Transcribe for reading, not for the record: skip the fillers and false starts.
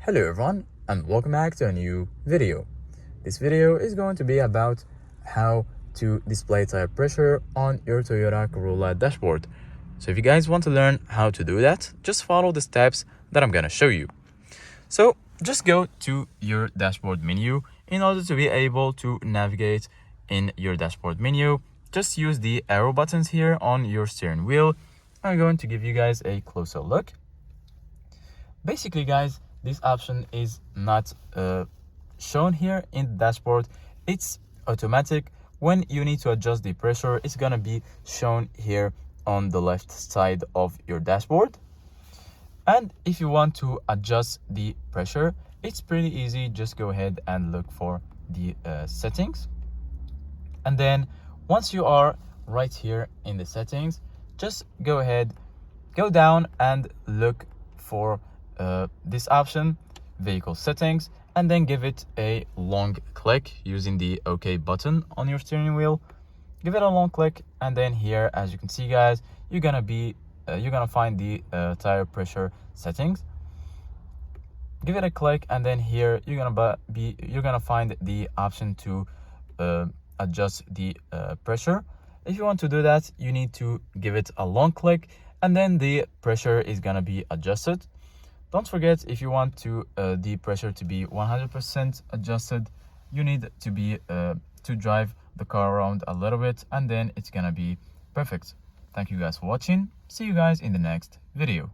Hello everyone and welcome back to a new video. This video is going to be about how to display tire pressure on your Toyota Corolla dashboard. So if you guys want to learn how to do that, just follow the steps that I'm gonna show you. So just go to your dashboard menu. In order to be able to navigate in your dashboard menu, just use the arrow buttons here on your steering wheel. I'm going to give you guys a closer look. Basically guys, this option is not shown here in the dashboard. It's automatic. When you need to adjust the pressure, it's gonna be shown here on the left side of your dashboard. And if you want to adjust the pressure, it's pretty easy. Just go ahead and look for the settings, and then once you are right here in the settings, just go ahead, go down and look for this option, vehicle settings, and then give it a long click using the OK button on your steering wheel. Give it a long click, and then here, as you can see guys, you're gonna find the tire pressure settings. Give it a click, and then here you're gonna find the option to adjust the pressure. If you want to do that, you need to give it a long click, and then the pressure is gonna be adjusted. Don't forget, if you want to the pressure to be 100% adjusted, you need to be to drive the car around a little bit, and then it's gonna be perfect. Thank you guys for watching. See you guys in the next video.